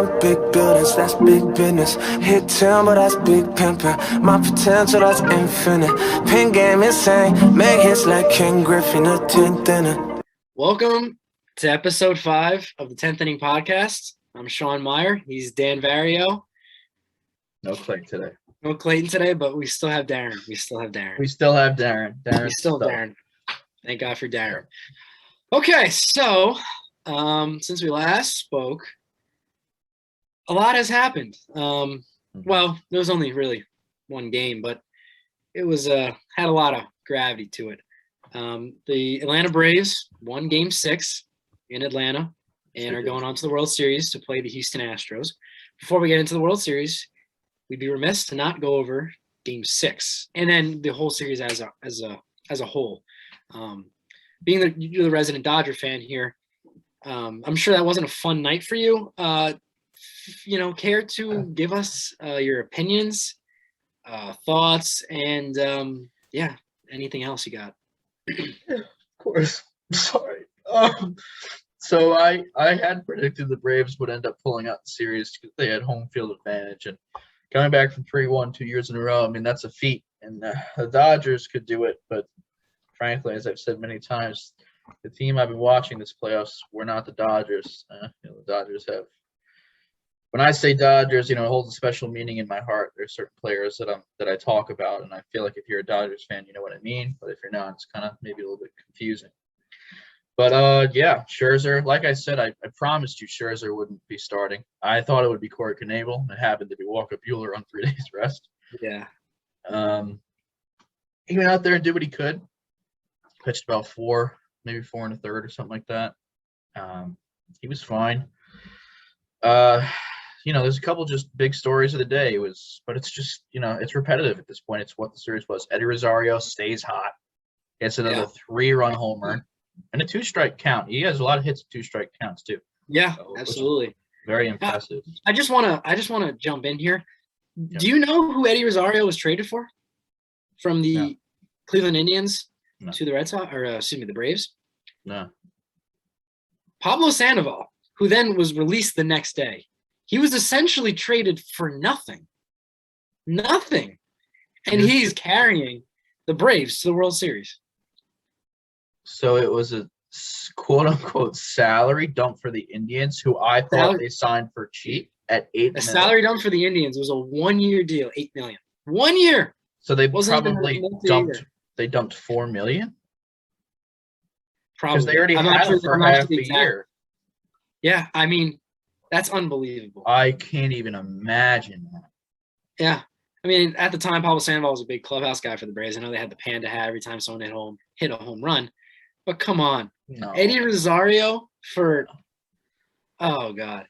them big buildings, that's big business. Hit 10, but that's big pimpin'. My potential, that's infinite. Pin game insane, make hits like King Griffin, a 10th inning. Welcome to episode 5 of the 10th Inning Podcast. I'm Sean Meyer. He's Dan Vario. No Clayton today. No Clayton today, but we still have Darren. We still have Darren. Darren. Thank God for Darren. Okay, so since we last spoke, a lot has happened. Well, there was only really one game, but it was had a lot of gravity to it. The Atlanta Braves won Game 6 in Atlanta and are going on to the World Series to play the Houston Astros. Before we get into the World Series, we'd be remiss to not go over Game 6 and then the whole series as a whole. Being you're the resident Dodger fan here, I'm sure that wasn't a fun night for you. Care to give us your opinions, thoughts, and anything else you got? Yeah, of course. Sorry. So I had predicted the Braves would end up pulling out the series because they had home field advantage, and coming back from 3-1 2 years in a row, I mean, that's a feat. And the Dodgers could do it, but frankly, as I've said many times, the team I've been watching this playoffs were not the Dodgers. The Dodgers have. When I say Dodgers, it holds a special meaning in my heart. There's certain players that I talk about, and I feel like if you're a Dodgers fan, you know what I mean. But if you're not, it's kind of maybe a little bit confusing. But Scherzer, like I said, I promised you Scherzer wouldn't be starting. I thought it would be Corey Knebel. It happened to be Walker Buehler on 3 days rest. Yeah. He went out there and did what he could. Pitched about 4, maybe 4 1/3 or something like that. He was fine. There's a couple just big stories of the day. But it's just, it's repetitive at this point. It's what the series was. Eddie Rosario stays hot. Gets another 3-run homer and a 2-strike count. He has a lot of hits at 2-strike counts too. Yeah, so, absolutely. Very impressive. I just wanna jump in here. Yep. Do you know who Eddie Rosario was traded for? From the Cleveland Indians to the Red Sox, or the Braves? No. Pablo Sandoval, who then was released the next day. He was essentially traded for nothing. Nothing. And he's carrying the Braves to the World Series. So it was a quote-unquote salary dump for the Indians, who I thought they signed for cheap at $8 million. A salary dump for the Indians was a 1-year deal, $8 million. 1 year. So they probably dumped $4 million? Probably. Because they already had him for half a year. Yeah, I mean, that's unbelievable. I can't even imagine that. Yeah. I mean, at the time, Pablo Sandoval was a big clubhouse guy for the Braves. I know they had the panda hat every time someone hit a home run. But come on. No. Eddie Rosario for – oh, God.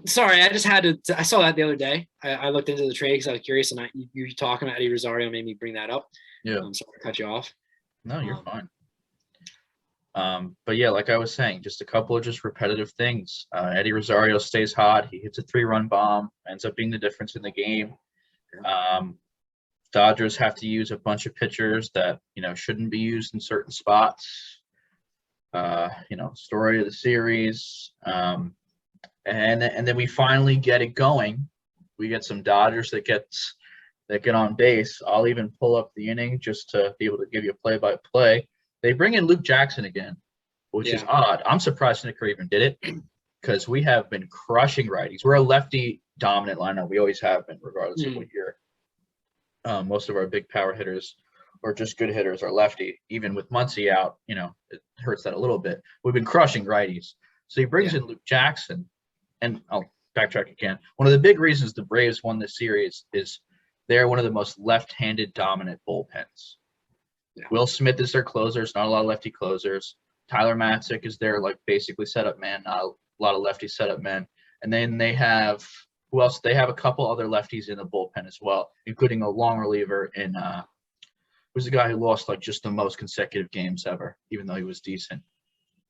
Sorry, I just had to – I saw that the other day. I looked into the trade because I was curious, and you talking about Eddie Rosario made me bring that up. Yeah. I'm sorry to cut you off. No, you're fine. But yeah, like I was saying, just a couple of just repetitive things. Eddie Rosario stays hot. He hits a 3-run bomb, ends up being the difference in the game. Dodgers have to use a bunch of pitchers that, shouldn't be used in certain spots. Story of the series. And then we finally get it going. We get some Dodgers that get on base. I'll even pull up the inning just to be able to give you a play-by-play. They bring in Luke Jackson again, which is odd. I'm surprised Snitker even did it because we have been crushing righties. We're a lefty-dominant lineup. We always have been, regardless of what year. Most of our big power hitters or just good hitters are lefty. Even with Muncy out, it hurts that a little bit. We've been crushing righties. So he brings in Luke Jackson, and I'll backtrack again. One of the big reasons the Braves won this series is they're one of the most left-handed dominant bullpens. Yeah. Will Smith is their closer. It's not a lot of lefty closers. Tyler Matzik is their basically setup man, not a lot of lefty setup men. And then they have who else? They have a couple other lefties in the bullpen as well, including a long reliever in who's the guy who lost just the most consecutive games ever, even though he was decent.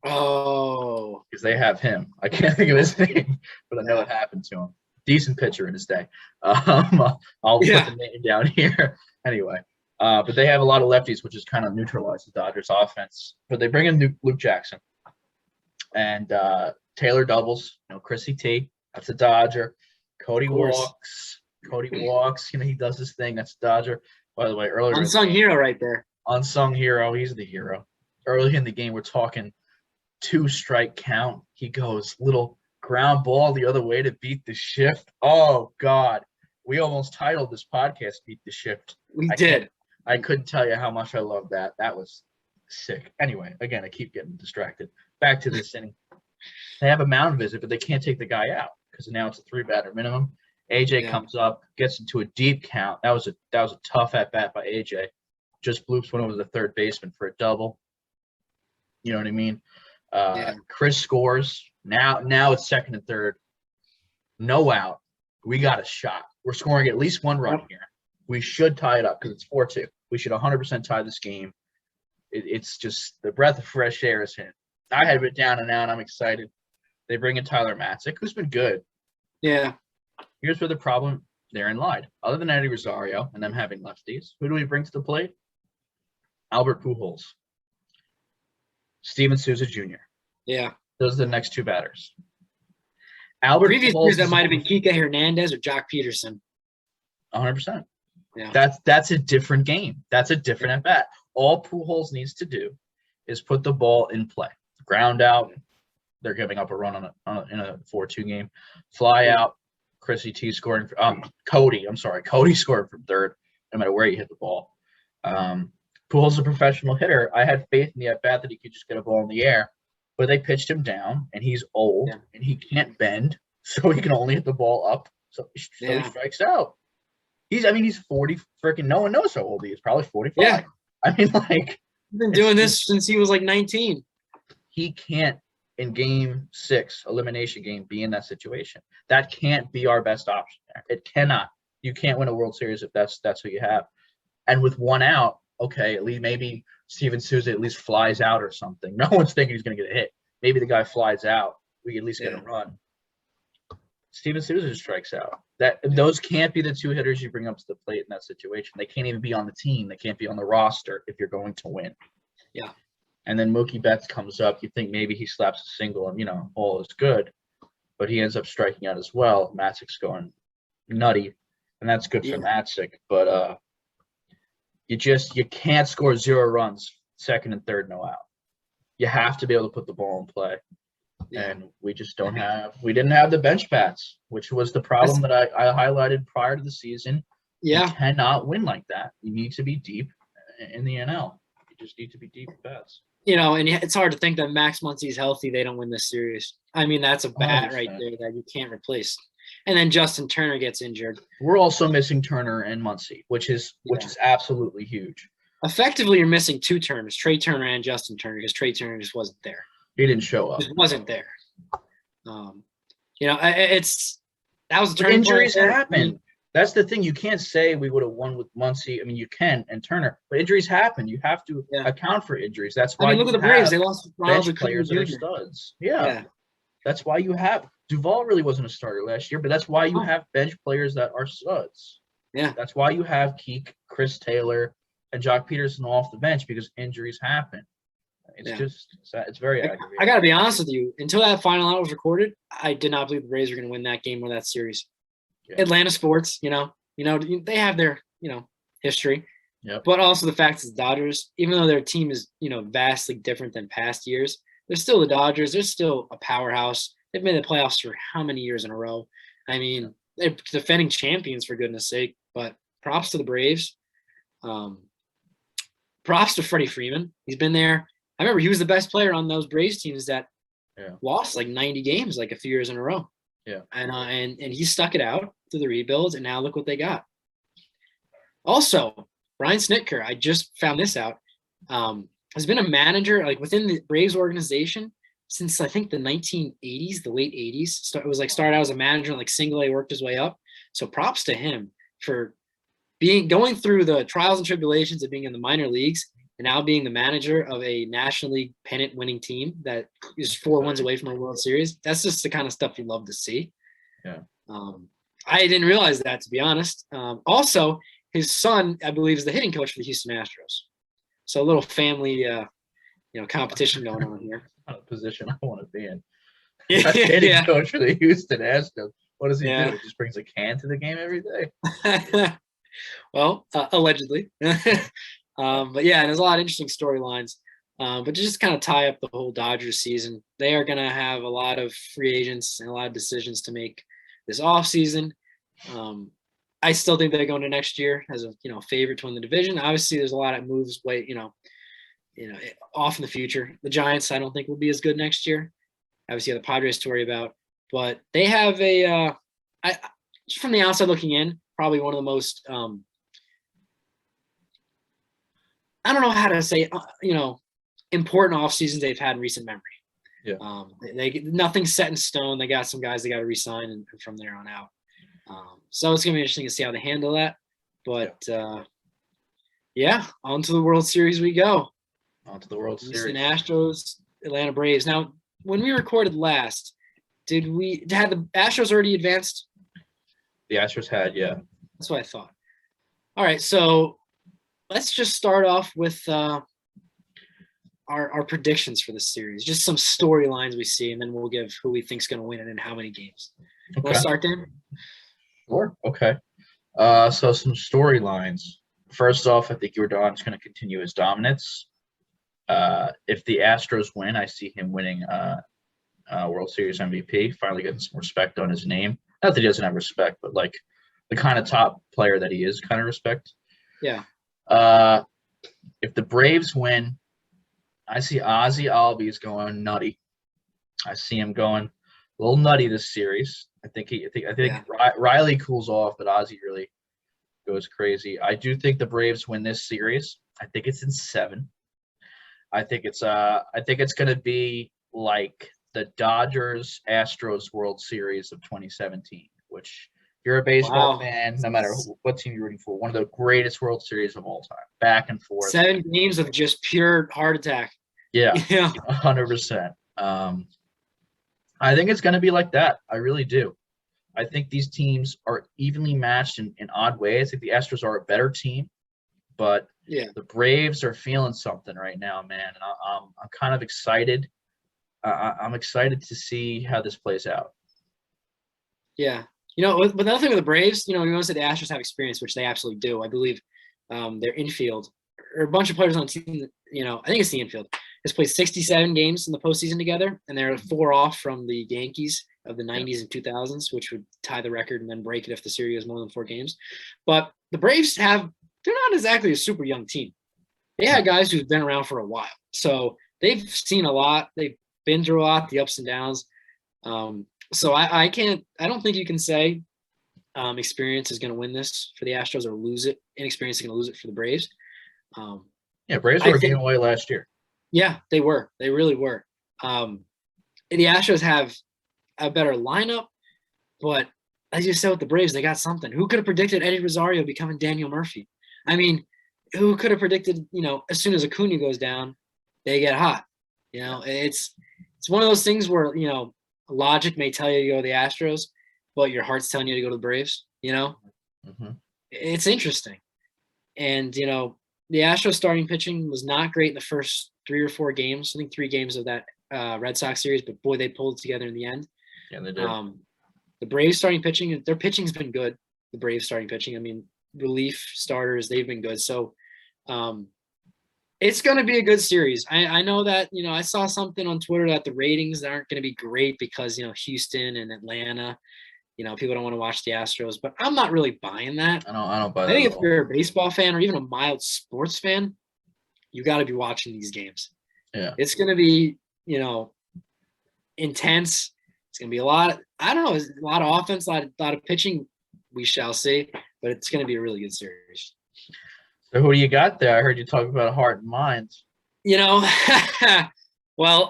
Oh, because they have him. I can't think of his name, but I know what happened to him. Decent pitcher in his day. I'll put the name down here. Anyway. But they have a lot of lefties, which has kind of neutralized the Dodgers offense. But they bring in Luke Jackson. And Taylor doubles, Chrissy T. That's a Dodger. Cody Of course. walks. Cody walks. He does his thing. That's a Dodger. By the way, earlier Unsung hero right there. unsung hero. He's the hero. Early in the game, we're talking 2-strike count. He goes little ground ball the other way to beat the shift. Oh God, we almost titled this podcast "Beat the Shift." We did. I couldn't tell you how much I love that. That was sick. Anyway, again, I keep getting distracted. Back to this inning. They have a mound visit, but they can't take the guy out because now it's a 3-batter minimum. AJ comes up, gets into a deep count. That was a tough at bat by AJ. Just bloops went over the third baseman for a double. You know what I mean? Chris scores. Now it's second and third. No out. We got a shot. We're scoring at least one run here. We should tie it up because it's 4-2. We should 100% tie this game. It's just the breath of fresh air is hit. I had it down and out. I'm excited. They bring in Tyler Matzik, who's been good. Yeah. Here's where the problem therein lied. Other than Eddie Rosario and them having lefties, who do we bring to the plate? Albert Pujols. Steven Souza Jr. Yeah. Those are the next two batters. Albert Previous Pujols years, that might have been Kike Hernandez or Jock Peterson. 100%. Yeah. That's a different game. That's a different at bat. All Pujols needs to do is put the ball in play. Ground out. They're giving up a run in a 4-2 game. Fly out. Chrissy T scoring. Cody scored from third. No matter where you hit the ball. Pujols is a professional hitter. I had faith in the at bat that he could just get a ball in the air, but they pitched him down, and he's old and he can't bend, so he can only hit the ball up. So he strikes out. He's 40 freaking. No one knows how old he is. Probably 45. Yeah. I mean, like, he's been doing this since he was like 19. He can't in game 6 elimination game be in that situation. That can't be our best option there. It cannot. You can't win a World Series if that's who you have. And with one out, okay, at least maybe Steven Souza at least flies out or something. No one's thinking he's going to get a hit. Maybe the guy flies out. We at least get a run. Steven Souza just strikes out. Those can't be the two hitters you bring up to the plate in that situation. They can't even be on the team. They can't be on the roster if you're going to win. Yeah. And then Mookie Betts comes up. You think maybe he slaps a single and, all is good. But he ends up striking out as well. Matzik's going nutty. And that's good for Matzik. But you can't score 0 runs, second and third, no out. You have to be able to put the ball in play. And we just we didn't have the bench bats, which was the problem that I highlighted prior to the season. Yeah. You cannot win like that. You need to be deep in the NL. You just need to be deep with bats. And it's hard to think that Max Muncy's healthy, they don't win this series. I mean, that's a bat right there that you can't replace. And then Justin Turner gets injured. We're also missing Turner and Muncy, which is absolutely huge. Effectively, you're missing 2 Turners, Trey Turner and Justin Turner, because Trey Turner just wasn't there. He didn't show up. Just wasn't there. That was a turning injuries happen. That's the thing. You can't say we would have won with Muncy. I mean, you can and Turner, but injuries happen. You have to account for injuries. That's why. Look at the Braves. They lost bench players that are studs. Yeah. That's why you have Duvall really wasn't a starter last year, but that's why you have bench players that are studs. Yeah. That's why you have Keek, Chris Taylor, and Jock Peterson off the bench because injuries happen. It's very aggravating. I got to be honest with you. Until that final out was recorded, I did not believe the Braves were going to win that game or that series. Yeah. Atlanta sports, they have their, history. Yep. But also the fact is the Dodgers, even though their team is, vastly different than past years, they're still the Dodgers. They're still a powerhouse. They've made the playoffs for how many years in a row? I mean, they're defending champions, for goodness sake. But props to the Braves. Props to Freddie Freeman. He's been there. I remember he was the best player on those Braves teams that lost like 90 games like a few years in a row. Yeah. And he stuck it out through the rebuilds, and now look what they got. Also, Brian Snitker, I just found this out, has been a manager like within the Braves organization since I think the 1980s, the late 80s. It was like started out as a manager, like single A, worked his way up. So props to him for going through the trials and tribulations of being in the minor leagues and now being the manager of a National League pennant winning team that is 4 wins away from a World Series. That's just the kind of stuff you love to see. Yeah. I didn't realize that, to be honest. Also, his son, I believe, is the hitting coach for the Houston Astros. So a little family, competition going on here. Not a position I want to be in. Hitting Yeah. coach for the Houston Astros. What does he Yeah. do? He just brings a can to the game every day. Well, allegedly. But yeah, there's a lot of interesting storylines. But to just kind of tie up the whole Dodgers season, they are going to have a lot of free agents and a lot of decisions to make this offseason. I still think they're going to next year as a favorite to win the division. Obviously, there's a lot of moves off in the future. The Giants, I don't think will be as good next year. Obviously, the Padres to worry about, but they have just from the outside looking in, probably one of the most I don't know how to say important off seasons they've had in recent memory. Yeah. They nothing's set in stone. They got some guys they got to resign, and from there on out. So it's gonna be interesting to see how they handle that. But on to the World Series we go. On to the World Houston Series. Astros, Atlanta Braves. Now, when we recorded last, had the Astros already advanced? The Astros had, yeah. That's what I thought. All right, so let's just start off with our predictions for the series. Just some storylines we see, and then we'll give who we think's going to win it and how many games. Okay. Want to start, Dan? Sure. Okay. So some storylines. First off, I think Yordan's going to continue his dominance. If the Astros win, I see him winning World Series MVP, finally getting some respect on his name. Not that he doesn't have respect, but like the kind of top player that he is, kind of respect. Yeah. If the Braves win, I see Ozzy Albies going nutty. I see him going a little nutty this series. I think Riley cools off, but Ozzy really goes crazy. I do think the Braves win this series. I think it's in 7. I think it's going to be like the Dodgers Astros World Series of 2017, which if you're a baseball fan, no matter what team you're rooting for, one of the greatest World Series of all time, back and forth. 7 games of just pure heart attack. Yeah, Yeah. 100%. I think it's going to be like that. I really do. I think these teams are evenly matched in odd ways. I think the Astros are a better team, but the Braves are feeling something right now, man. And I'm kind of excited. I'm excited to see how this plays out. Yeah. But the other thing with the Braves, you want to say the Astros have experience, which they absolutely do. I believe their infield, or a bunch of players on the team, I think it's the infield, has played 67 games in the postseason together, and they're 4 off from the Yankees of the 90s and 2000s, which would tie the record and then break it if the series was more than 4 games. But the Braves they're not exactly a super young team. They had guys who've been around for a while. So they've seen a lot. They've been through a lot, the ups and downs. So I don't think you can say experience is going to win this for the Astros or lose it. Inexperience is going to lose it for the Braves. Braves were a game away last year. Yeah, they were. They really were. The Astros have a better lineup, but as you said with the Braves, they got something. Who could have predicted Eddie Rosario becoming Daniel Murphy? I mean, who could have predicted, as soon as Acuna goes down, they get hot. It's one of those things where, logic may tell you to go to the Astros, but your heart's telling you to go to the Braves, Mm-hmm. It's interesting. And, the Astros starting pitching was not great in the first 3 or 4 games. I think 3 games of that Red Sox series, but boy, they pulled it together in the end. Yeah, they did. The Braves starting pitching, their pitching's been good. The Braves starting pitching, I mean, relief starters, they've been good. So it's going to be a good series. I know that, I saw something on Twitter that the ratings aren't going to be great because, Houston and Atlanta, people don't want to watch the Astros, but I'm not really buying that. I don't buy that. I think if you're a baseball fan or even a mild sports fan, you got to be watching these games. Yeah. It's going to be, intense. It's going to be a lot. I don't know. A lot of offense, a lot of pitching. We shall see, but it's going to be a really good series. So who do you got there? I heard you talk about heart and mind. Well,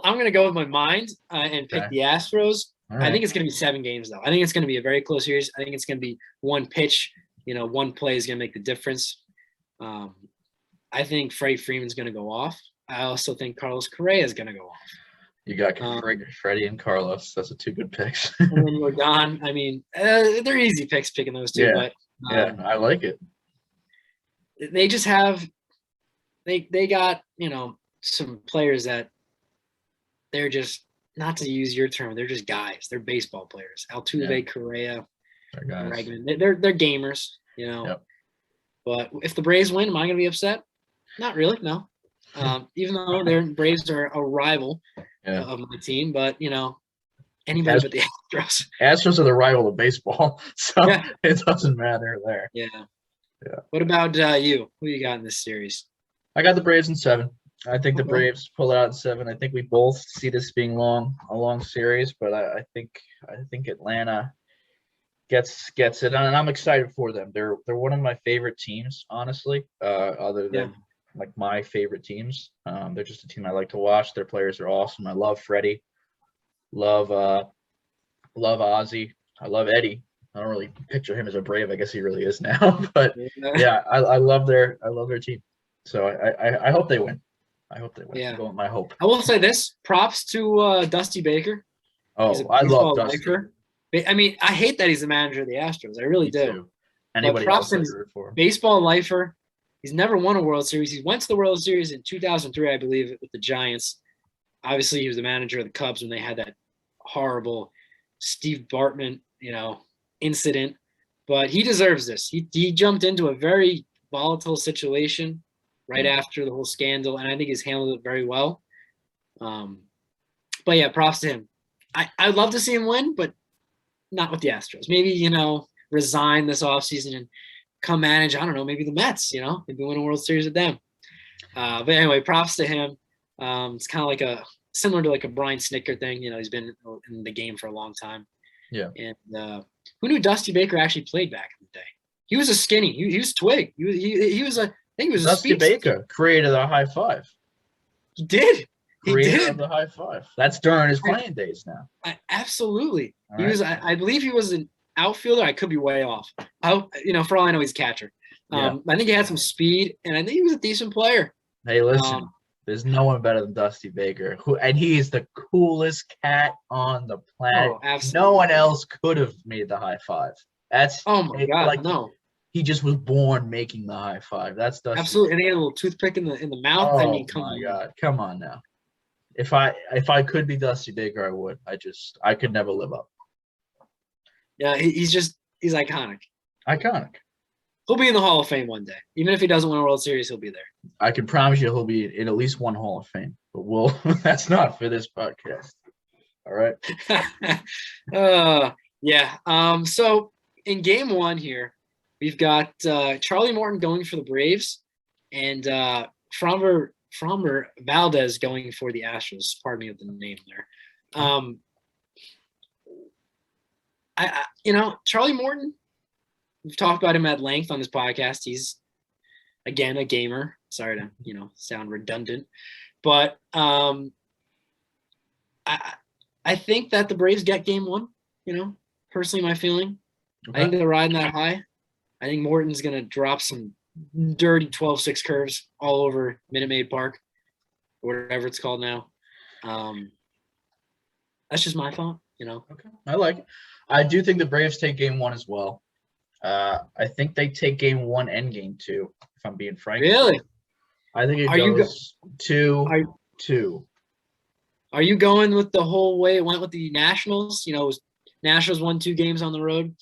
I'm going to go with my mind and pick the Astros. Right. I think it's going to be 7 games, though. I think it's going to be a very close series. I think it's going to be one pitch. One play is going to make the difference. I think Freddie Freeman's going to go off. I also think Carlos Correa is going to go off. You got Freddie and Carlos. That's 2 good picks. And then Yordan. I mean, they're easy picks picking those 2. Yeah. But I like it. They just have they got some players that they're just not to use your term, they're just guys. They're baseball players. Altuve, Correa, Our guys. Bregman. They're gamers, you know. Yep. But if the Braves win, am I going to be upset? Not really, no. Even though their Braves are a rival of my team, but you know, anybody but the Astros. Astros are the rival of baseball, so Yeah. it doesn't matter there. Yeah. Yeah. What about you? Who you got in this series? I got the Braves in 7. I think the Okay. Braves pull it out in 7. I think we both see this being a long series, but I think Atlanta gets it, and I'm excited for them. They're one of my favorite teams, honestly. Other than like my favorite teams, they're just a team I like to watch. Their players are awesome. I love Freddie, love Ozzy, I love Eddie. I don't really picture him as a Brave. I guess he really is now, but yeah, I love their team. So I hope they win. I hope they win. Yeah. I'm going with my hope. I will say this: props to Dusty Baker. He's a Oh, I baseball love Dusty. lifer. I mean, I hate that he's the manager of the Astros. I really Me do. too. Anybody props else in- I root for? Baseball lifer. He's never won a World Series. He went to the World Series in 2003, I believe, with the Giants. Obviously, he was the manager of the Cubs when they had that horrible Steve Bartman, incident. But he deserves this. He jumped into a very volatile situation right after the whole scandal, and I think he's handled it very well. But yeah, props to him. I'd love to see him win, but not with the Astros. Maybe, resign this offseason and come manage, I don't know, maybe the Mets, maybe win a World Series with them. But anyway, props to him. It's kind of like similar to like a Brian Snicker thing. He's been in the game for a long time. Yeah. And who knew Dusty Baker actually played back in the day? He was a skinny. He was twig. He was a. I think he was Dusty a speedster. Baker created a high five. He did. He Creator did. of the high five. That's during his playing days now. Absolutely. All He right. was. I believe he was an outfielder. I could be way off. For all I know, he's a catcher. I think he had some speed, and I think he was a decent player. Hey, listen. There's no one better than Dusty Baker, and he is the coolest cat on the planet. Oh, absolutely. No one else could have made the high five. That's Oh my God, like, no. He just was born making the high five. That's Dusty. Absolutely. And he had a little toothpick in the mouth. Oh I mean, come my on. God, come on now. If I could be Dusty Baker, I would. I could never live up. Yeah, he's iconic. Iconic. He'll be in the Hall of Fame one day. Even if he doesn't win a World Series, he'll be there. I can promise you he'll be in at least one Hall of Fame. But that's not for this podcast. All right. Yeah. So in game 1 here, we've got Charlie Morton going for the Braves and Framber Valdez going for the Astros. Pardon me with the name there. Charlie Morton, we've talked about him at length on this podcast. He's, again, a gamer. Sorry to, sound redundant. But I think that the Braves get game 1, personally my feeling. Okay. I think they're riding that high. I think Morton's going to drop some dirty 12-6 curves all over Minute Maid Park, or whatever it's called now. That's just my thought, Okay. I like it. I do think the Braves take game 1 as well. I think they take game 1 and game 2, if I'm being frank. Really? I think it Are you goes 2-2. Are you going with the whole way it went with the Nationals? It was Nationals won 2 games on the road,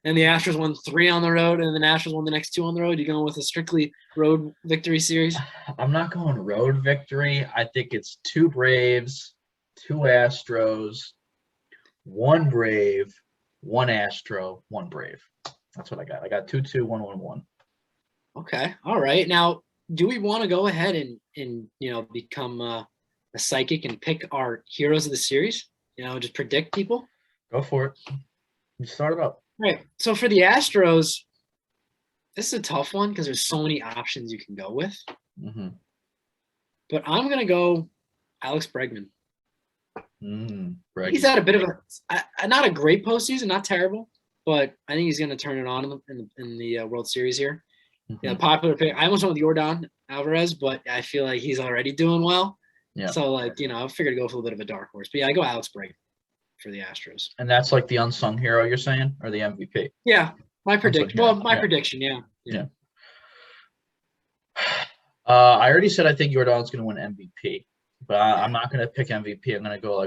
and the Astros won 3 on the road, and the Nationals won the next 2 on the road. You going with a strictly road victory series? I'm not going road victory. I think it's 2 Braves, 2 Astros, 1 Brave, 1 Astro, 1 Brave. That's what I got. I got 2-2, 1-1-1. Okay. All right. Now, do we want to go ahead and become a psychic and pick our heroes of the series? Just predict people? Go for it. You start it up. Right. So for the Astros, this is a tough one because there's so many options you can go with. Mm-hmm. But I'm going to go Alex Bregman. Right. He's had a bit of not a great postseason, not terrible, but I think he's going to turn it on in the World Series here. Mm-hmm. Popular pick. I almost went with Yordan Alvarez, but I feel like he's already doing well. Yeah. So, I figured to go for a little bit of a dark horse. But yeah, I go Alex Bregman for the Astros. And that's like the unsung hero you're saying, or the MVP? Yeah, my prediction. Well, my Yeah. prediction, yeah. I already said I think Yordan's going to win MVP. But I'm not gonna pick MVP. I'm gonna go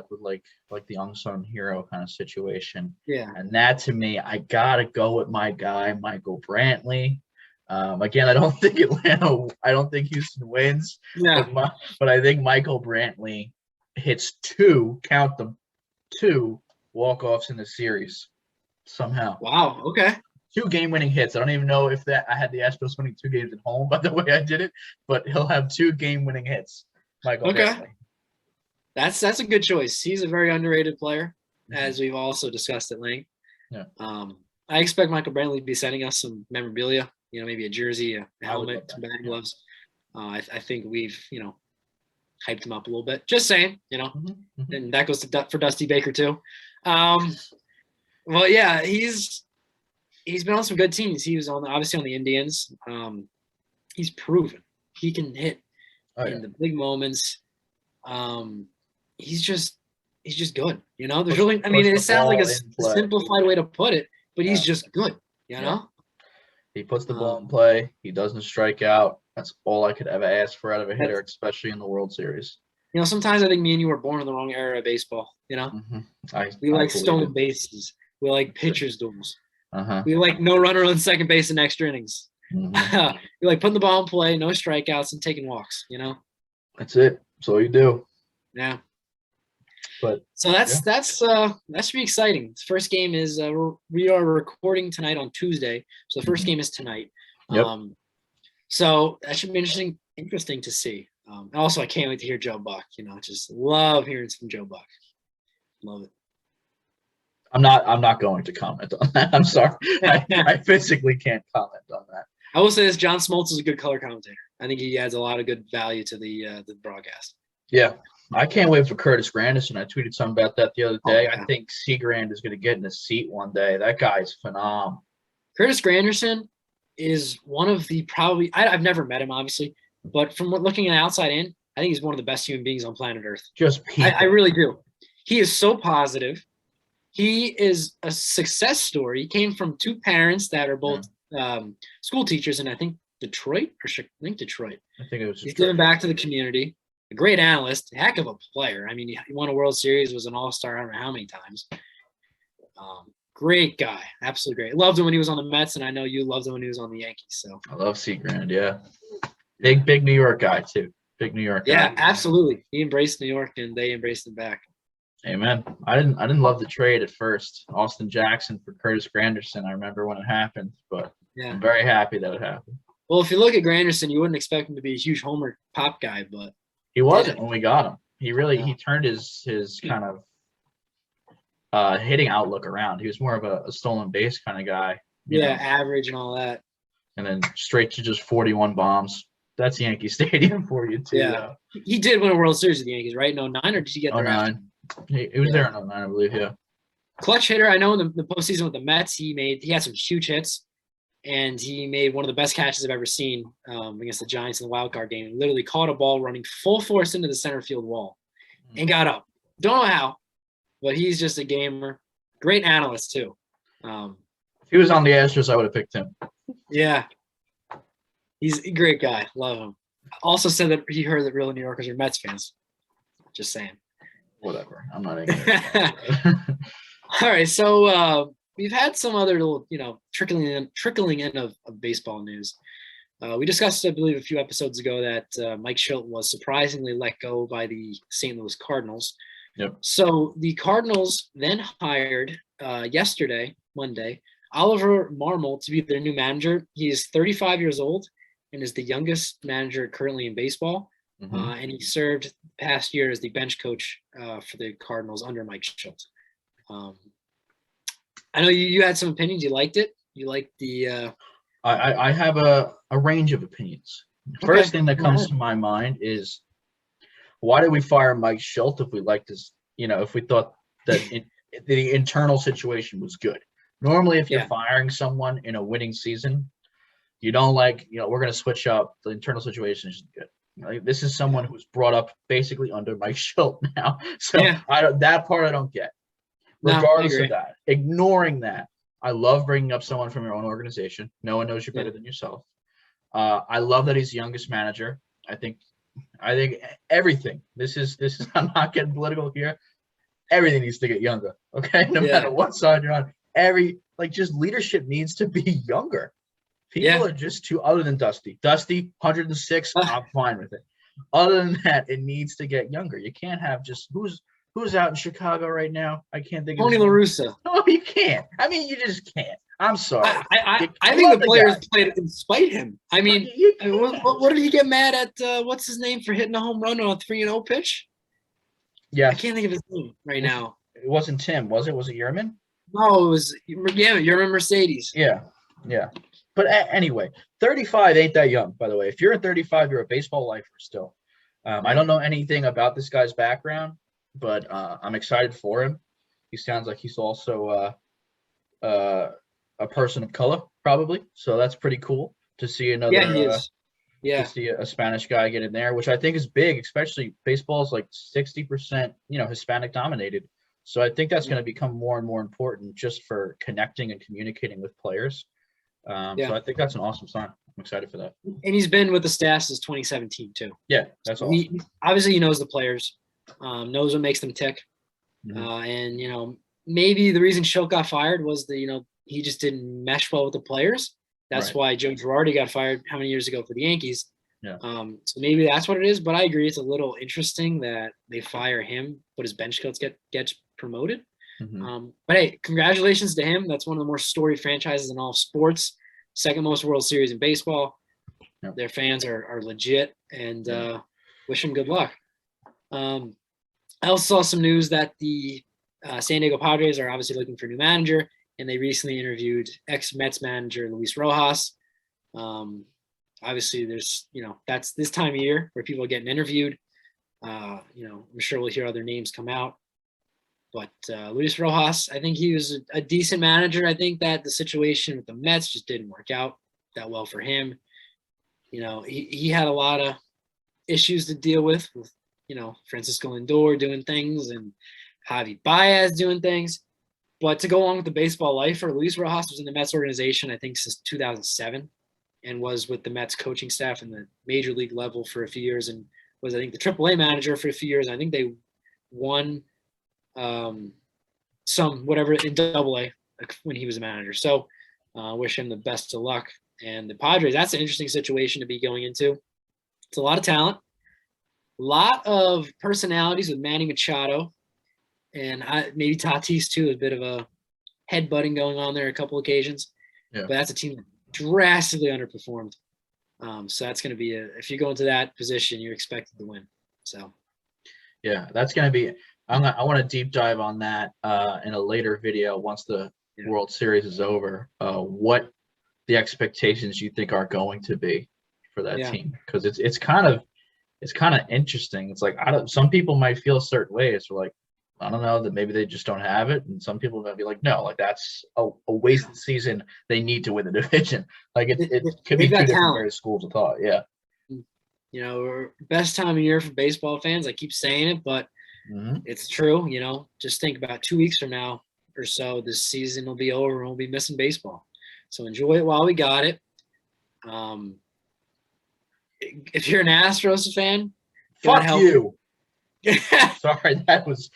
with the unsung hero kind of situation. Yeah. And that to me, I gotta go with my guy, Michael Brantley. Again, I don't think Houston wins, Yeah. but I think Michael Brantley hits count them, two walk-offs in the series somehow. Wow. Okay. 2 game-winning hits. I don't even know if I had the Astros winning 2 games at home by the way I did it, but he'll have 2 game-winning hits. Michael Brantley. That's a good choice. He's a very underrated player, as we've also discussed at length. Yeah. I expect Michael Brantley to be sending us some memorabilia. Maybe a jersey, a helmet, some batting gloves. I think we've hyped him up a little bit. Just saying, and that goes for Dusty Baker too. Well, yeah, he's been on some good teams. He was obviously on the Indians. He's proven he can hit in the big moments. He's just good. There's really, it sounds like a simplified way to put it, but he's just good. He puts the ball in play. He doesn't strike out. That's all I could ever ask for out of a hitter, especially in the World Series. Sometimes I think me and you were born in the wrong era of baseball. We like stolen bases. We like pitchers' duels. We like no runner on second base in extra innings. We like putting the ball in play, no strikeouts, and taking walks. That's it. That's all you do. Yeah. But so that should be exciting. The first game is we are recording tonight on Tuesday, so the first game is tonight. Yep. So that should be interesting to see. Also, I can't wait to hear Joe Buck. Just love hearing from Joe Buck. Love it. I'm not going to comment on that. I'm sorry. I physically can't comment on that. I will say this: John Smoltz is a good color commentator. I think he adds a lot of good value to the broadcast. Yeah. I can't wait for Curtis Granderson. I tweeted something about that the other day. I think Seagrand is going to get in the seat one day. That guy's phenomenal. Curtis Granderson is one of the probably – I've never met him, obviously, but from looking at outside in, I think he's one of the best human beings on planet Earth. I really do. He is so positive. He is a success story. He came from 2 parents that are both school teachers in, I think, Detroit. I think Detroit. I think it was. He's giving back to the community. A great analyst, heck of a player. He won a World Series, was an All-Star I don't know how many times. Great guy, absolutely great. Loved him when he was on the Mets, and I know you loved him when he was on the Yankees. So I love Seagrand, yeah. Big New York guy too. Big New York guy. Yeah, absolutely. He embraced New York, and they embraced him back. Amen. I didn't love the trade at first. Austin Jackson for Curtis Granderson. I remember when it happened, but I'm very happy that it happened. Well, if you look at Granderson, you wouldn't expect him to be a huge homer pop guy, but he wasn't when we got him. He turned his kind of hitting outlook around. He was more of a stolen base kind of guy. You know? Average and all that. And then straight to just 41 bombs. That's Yankee Stadium for you too. Yeah. He did win a World Series with the Yankees, right? In 2009, or did he get there? 2009. He was there in 2009, I believe, yeah. Clutch hitter. I know in the postseason with the Mets, he had some huge hits. And he made one of the best catches I've ever seen against the Giants in the wild card game. He literally caught a ball running full force into the center field wall and got up. Don't know how, but he's just a gamer. Great analyst, too. If he was on the Astros, I would have picked him. Yeah. He's a great guy. Love him. Also said that he heard that real New Yorkers are Mets fans. Just saying. Whatever. I'm not angry. All right, so we've had some other little, trickling in of baseball news. We discussed, I believe, a few episodes ago that Mike Shilton was surprisingly let go by the St. Louis Cardinals. Yep. So the Cardinals then hired yesterday, Monday, Oliver Marmol to be their new manager. He is 35 years old and is the youngest manager currently in baseball. Mm-hmm. And he served the past year as the bench coach for the Cardinals under Mike Shilton. I know you had some opinions. You liked it. You liked the. I have a range of opinions. First thing that comes to my mind is, why did we fire Mike Shildt if we liked his? If we thought that the internal situation was good. Normally, if you're firing someone in a winning season, you don't we're going to switch up. The internal situation is good. This is someone who's brought up basically under Mike Shildt now. So that part I don't get. Regardless of that, ignoring that, I love bringing up someone from your own organization. No one knows you better than yourself. I love that he's the youngest manager. I think I think everything. This is I'm not getting political here. Everything needs to get younger. Okay, no matter what side you're on. Just leadership needs to be younger. People are just too. Other than Dusty, 106. I'm fine with it. Other than that, it needs to get younger. You can't have just who's out in Chicago right now. I can't think of Tony La Russa. No, you can't. I mean, you just can't. I'm sorry. I think the players played in spite him. I mean, what did he get mad at? What's his name for hitting a home run on a 3-0 pitch? Yeah, I can't think of his name right now. It wasn't Tim, was it? Was it Yerman? No, it was Yerman Mercedes. Yeah. But anyway, 35 ain't that young, by the way. If you're at 35, you're a baseball lifer still. I don't know anything about this guy's background, but I'm excited for him. He sounds like he's also a person of color, probably. So that's pretty cool to see another. Yeah, he is. To see a Spanish guy get in there, which I think is big, especially baseball is like 60%, Hispanic dominated. So I think that's going to become more and more important just for connecting and communicating with players. So I think that's an awesome sign. I'm excited for that. And he's been with the staff since 2017 too. Yeah, that's awesome. Obviously he knows the players, knows what makes them tick. Mm-hmm. And maybe the reason Schilt got fired was he just didn't mesh well with the players. That's why Joe Girardi got fired how many years ago for the Yankees. Yeah. So maybe that's what it is. But I agree, it's a little interesting that they fire him, but his bench coach gets promoted. Mm-hmm. But hey, congratulations to him. That's one of the more storied franchises in all of sports. Second most World Series in baseball. Yep. Their fans are legit, and wish him good luck. I also saw some news that the San Diego Padres are obviously looking for a new manager, and they recently interviewed ex-Mets manager Luis Rojas. Obviously, there's that's this time of year where people are getting interviewed. I'm sure we'll hear other names come out. But Luis Rojas, I think he was a decent manager. I think that the situation with the Mets just didn't work out that well for him. He had a lot of issues to deal with Francisco Lindor doing things and Javi Baez doing things. But to go along with the baseball lifer, Luis Rojas was in the Mets organization, I think, since 2007 and was with the Mets coaching staff in the major league level for a few years and was, I think, the AAA manager for a few years. I think they won some whatever in AA when he was a manager. So wish him the best of luck. And the Padres, that's an interesting situation to be going into. It's a lot of talent, a lot of personalities with Manny Machado, and maybe Tatis too, a bit of a headbutting going on there a couple occasions. Yeah. But that's a team that drastically underperformed. So that's going to be if you go into that position, you're expected to win. So yeah, that's going to be I want to deep dive on that in a later video once the World Series is over. What the expectations you think are going to be for that team, because it's kind of interesting. It's like some people might feel a certain way. It's like, I don't know, that maybe they just don't have it, and some people might be like, no, like that's a wasted season. They need to win the division. Like it could be two different very schools of thought. Yeah. Best time of year for baseball fans. I keep saying it, but it's true. Just think about 2 weeks from now or so, this season will be over and we'll be missing baseball. So enjoy it while we got it. If you're an Astros fan, fuck you. Sorry, that was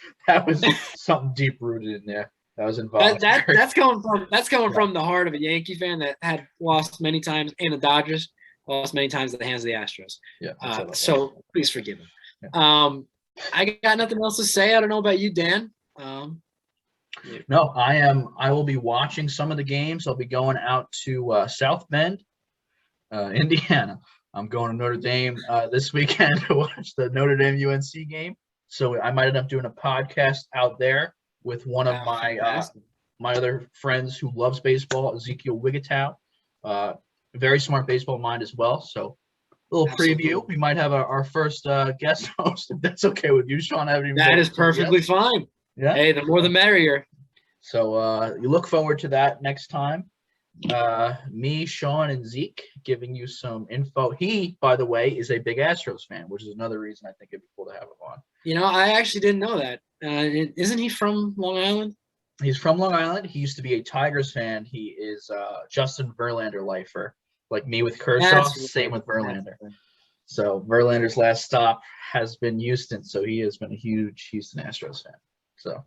something deep rooted in there. That was involved. That's coming from the heart of a Yankee fan that had lost many times, and the Dodgers lost many times at the hands of the Astros. Yeah. So please forgive him. Yeah. I got nothing else to say. I don't know about you, Dan. No, I will be watching some of the games. I'll be going out to South Bend, Indiana. I'm going to Notre Dame this weekend to watch the Notre Dame UNC game. So I might end up doing a podcast out there with one of my other friends who loves baseball, Ezekiel Wigatow. Very smart baseball mind as well. So a little preview. We might have our first guest host, if that's okay with you, Sean. That is perfectly fine. Yeah. Hey, the more the merrier. So you look forward to that next time. Me, Sean, and Zeke giving you some info. He, by the way, is a big Astros fan, which is another reason I think it'd be cool to have him on. I actually didn't know that. Isn't he from Long Island? He's from Long Island. He used to be a Tigers fan. He is Justin Verlander lifer, like me with Kershaw. Same with Verlander. So Verlander's last stop has been Houston, so he has been a huge Houston Astros fan. So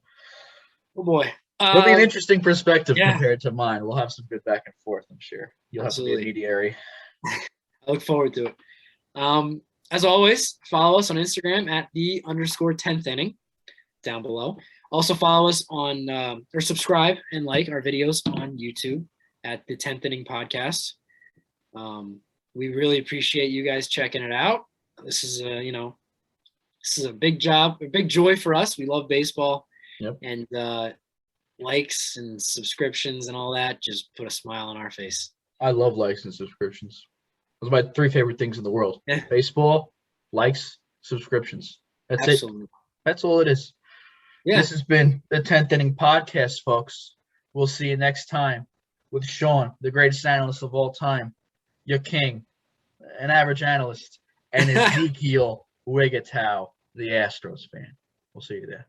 Oh boy. it'll be an interesting perspective yeah. compared to mine. We'll have some good back and forth, I'm sure. You'll Absolutely. have to be a mediary. I look forward to it. As always, follow us on Instagram at _10th inning down below. Also follow us on or subscribe and like our videos on YouTube at the 10th Inning Podcast. We really appreciate you guys checking it out. This is this is a big job, a big joy for us. We love baseball. Yep. And likes and subscriptions and all that just put a smile on our face. I love likes and subscriptions. Those are my 3 favorite things in the world. Yeah. Baseball, likes, subscriptions. That's Absolutely. it. That's all it is. Yeah. This has been the 10th Inning Podcast, folks. We'll see you next time with Sean, the greatest analyst of all time, your king, an average analyst, and Ezekiel Wigatow, the Astros fan. We'll see you there.